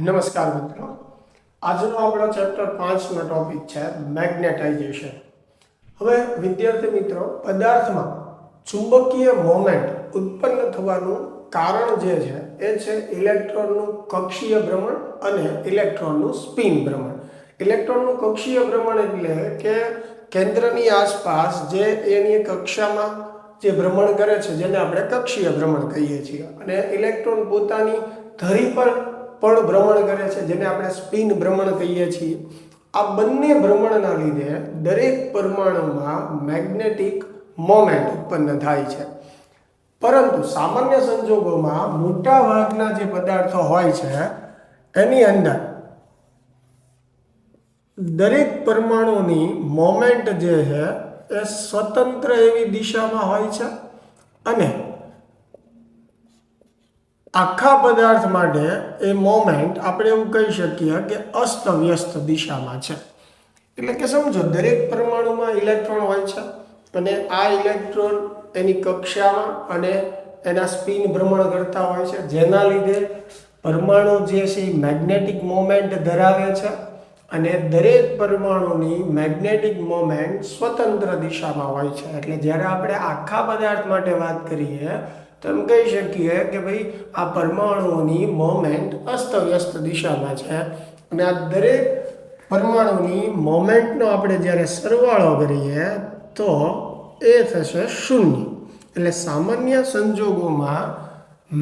નમસ્કાર મિત્રો, આજનો આપણો ચેપ્ટર 5નો ટોપિક છે મેગ્નેટાઇઝેશન. હવે વિદ્યાર્થી મિત્રો, પદાર્થમાં ચુંબકીય મોમેન્ટ ઉત્પન્ન થવાનું કારણ જે છે એ છે ઇલેક્ટ્રોનનું કક્ષીય ભ્રમણ અને ઇલેક્ટ્રોનનું સ્પિન ભ્રમણ. ઇલેક્ટ્રોનનું કક્ષીય ભ્રમણ એટલે કે કેન્દ્રની આસપાસ જે એની કક્ષામાં જે ભ્રમણ કરે છે જેને આપણે કક્ષીય ભ્રમણ કહીએ છીએ, અને ઇલેક્ટ્રોન પોતાની ધરી પર પણ ભ્રમણ કરે છે જેને આપણે સ્પિન ભ્રમણ કહીએ છીએ. આ બંને ભ્રમણના લીધે દરેક પરમાણુમાં મેગ્નેટિક મોમેન્ટ ઉત્પન્ન થાય છે. પરંતુ સામાન્ય સંજોગોમાં મોટા ભાગના જે પદાર્થો હોય છે એની અંદર દરેક પરમાણુની મોમેન્ટ જે છે એ સ્વતંત્ર એવી દિશામાં હોય છે અને આખા પદાર્થ માટે એ મોમેન્ટ આપણે એવું કહી શકીએ કે અસ્તવ્યસ્ત દિશામાં છે. એટલે કે સમજો, દરેક પરમાણુમાં ઇલેક્ટ્રોન હોય છે અને આ ઇલેક્ટ્રોન એની કક્ષામાં અને એના સ્પિન ભ્રમણ કરતા હોય છે, જેના લીધે પરમાણુ જે છે એ મેગ્નેટિક મોમેન્ટ ધરાવે છે અને દરેક પરમાણુની મેગ્નેટિક મોમેન્ટ સ્વતંત્ર દિશામાં હોય છે. એટલે જ્યારે આપણે આખા પદાર્થ માટે વાત કરીએ તો એમ કહી શકીએ કે ભાઈ આ પરમાણુઓની મોમેન્ટ અસ્તવ્યસ્ત દિશામાં છે અને આ દરેક પરમાણુની મોમેન્ટનો આપણે જ્યારે સરવાળો કરીએ તો એ થશે શૂન્ય. એટલે સામાન્ય સંજોગોમાં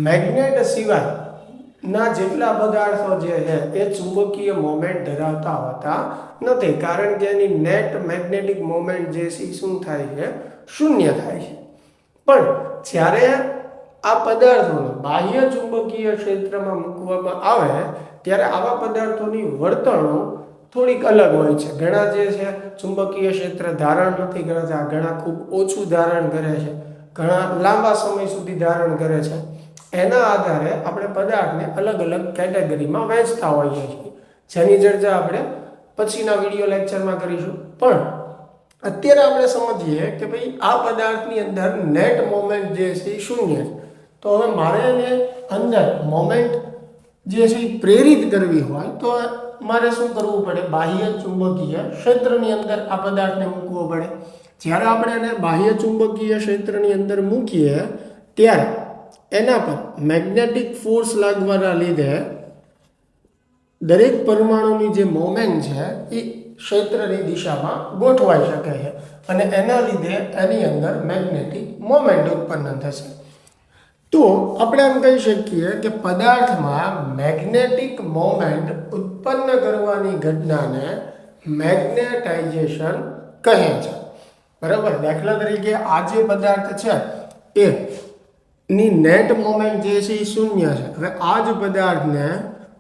મેગ્નેટ સિવાયના જેટલા પદાર્થો જે છે એ ચુંબકીય મોમેન્ટ ધરાવતા હોતા નથી, કારણ કે એની નેટ મેગ્નેટિક મોમેન્ટ જે છે શું થાય છે, શૂન્ય થાય છે. પણ જ્યારે આ પદાર્થોને બાહ્ય ચુંબકીય ક્ષેત્રમાં મૂકવામાં આવે ત્યારે આવા પદાર્થોની વર્તણૂક થોડીક અલગ હોય છે. ઘણા જે છે ચુંબકીય ક્ષેત્ર ધારણ નથી કરતા, ઘણા ખૂબ ઓછું ધારણ કરે છે, ઘણા લાંબા સમય સુધી ધારણ કરે છે. એના આધારે આપણે પદાર્થને અલગ અલગ કેટેગરીમાં વહેંચતા હોઈએ છીએ, જેની ચર્ચા આપણે પછીના વિડીયો લેક્ચરમાં કરીશું. પણ અત્યારે આપણે સમજીએ કે ભાઈ આ પદાર્થની અંદર નેટ મોમેન્ટ જે છે એ શૂન્ય છે. તો હવે મારે એને અંદર મોમેન્ટ જે છે એ પ્રેરિત કરવી હોય તો મારે શું કરવું પડે, બાહ્ય ચુંબકીય ક્ષેત્રની અંદર આ પદાર્થને મૂકવો પડે. જ્યારે આપણે એને બાહ્ય ચુંબકીય ક્ષેત્રની અંદર મૂકીએ ત્યારે એના પર મેગ્નેટિક ફોર્સ લાગવાના લીધે દરેક પરમાણુની જે મોમેન્ટ છે એ ક્ષેત્રની દિશામાં ગોઠવાઈ શકે છે અને એના લીધે એની અંદર મેગ્નેટિક મોમેન્ટ ઉત્પન્ન થશે. તો આપણે એમ કહી શકીએ કે પદાર્થમાં મેગ્નેટિક મોમેન્ટ ઉત્પન્ન કરવાની ઘટનાને મેગ્નેટાઇઝેશન કહે છે. બરાબર. દાખલા તરીકે આ જે પદાર્થ છે એની નેટ મોમેન્ટ જે છે એ શૂન્ય છે. હવે આ જ પદાર્થને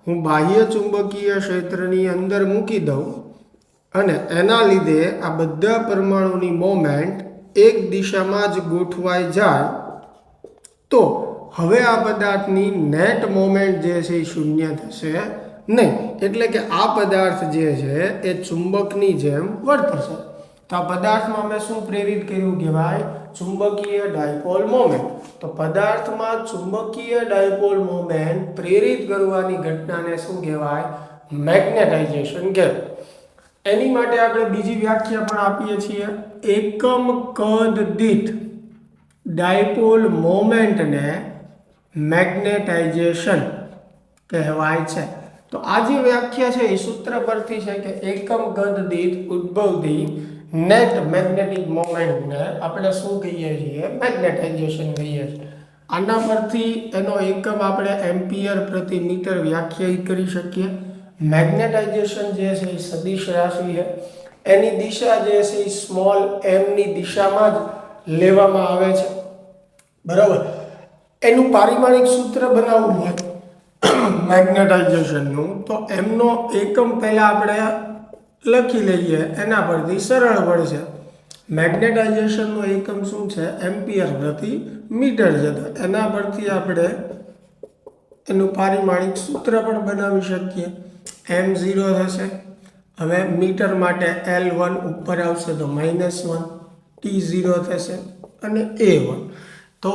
હું બાહ્ય ચુંબકીય ક્ષેત્રની અંદર મૂકી દઉં અને એના લીધે આ બધા પરમાણુની મોમેન્ટ એક દિશામાં જ ગોઠવાઈ જાય તો હવે આ પદાર્થની નેટ મોમેન્ટ જે છે એ શૂન્ય થશે નહીં. એટલે કે આ પદાર્થ જે છે એ ચુંબકની જેમ વર્તશે. તો આ પદાર્થમાં અમે શું પ્રેરિત કર્યું કહેવાય, ચુંબકીય ડાયપોલ મોમેન્ટ. તો પદાર્થમાં ચુંબકીય ડાયપોલ મોમેન્ટ પ્રેરિત કરવાની ઘટનાને શું કહેવાય, મેગ્નેટાઇઝેશન કહેવાય. એની માટે આપણે બીજી વ્યાખ્યા પણ આપીએ છીએ, એકમ કદ દીઠ ડાયપોલ મોમેન્ટને મેગ્નેટાઇઝેશન કહેવાય છે. તો આ જે વ્યાખ્યા છે એ સૂત્ર પરથી છે કે એકમ કદ દીઠ ઉદ્ભવતી નેટ મેગ્નેટિક મોમેન્ટને આપણે શું કહીએ છીએ, મેગ્નેટાઇઝેશન કહીએ છીએ. આના પરથી એનો એકમ આપણે એમ્પિયર પ્રતિ મીટર વ્યાખ્યાયિત કરી શકીએ. મેગ્નેટાઇઝેશન જે છે એ સદિશ રાશિ છે, એની દિશા જે છે એ સ્મોલ m ની દિશામાં જ લેવામાં આવે છે. બરાબર. એનું પારિમાણિક સૂત્ર બનાવવું હોય મેગ્નેટાઇઝેશનનું તો એમનો એકમ પહેલાં આપણે લખી લઈએ, એના પરથી સરળ પડશે. મેગ્નેટાઇઝેશનનો એકમ શું છે, એમ્પિયર પ્રતિ મીટર છે. તો એના પરથી આપણે એનું પારિમાણિક સૂત્ર પણ બનાવી શકીએ. m0 થશે. હવે મીટર માટે L1 ઉપર આવશે તો -1, T0 થશે અને A1. તો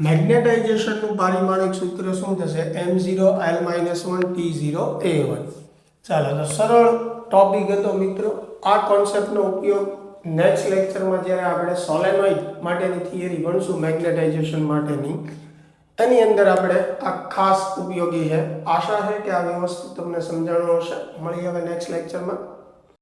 મેગ્નેટાઇઝેશનનું પારિમાણિક સૂત્ર શું થશે? m0l-1 t0a1. ચાલો તો સરળ ટોપિક હતો મિત્રો. આ કોન્સેપ્ટનો ઉપયોગ નેક્સ્ટ લેક્ચરમાં જ્યારે આપણે સોલેનોઇડ માટેની થિયરી ભણશું મેગ્નેટાઇઝેશન માટેની, એની અંદર આપણે આ ખાસ ઉપયોગી છે. આશા છે કે આ વ્યવસ્થિત તમને સમજાણું હશે. મળીએ હવે નેક્સ્ટ લેક્ચરમાં.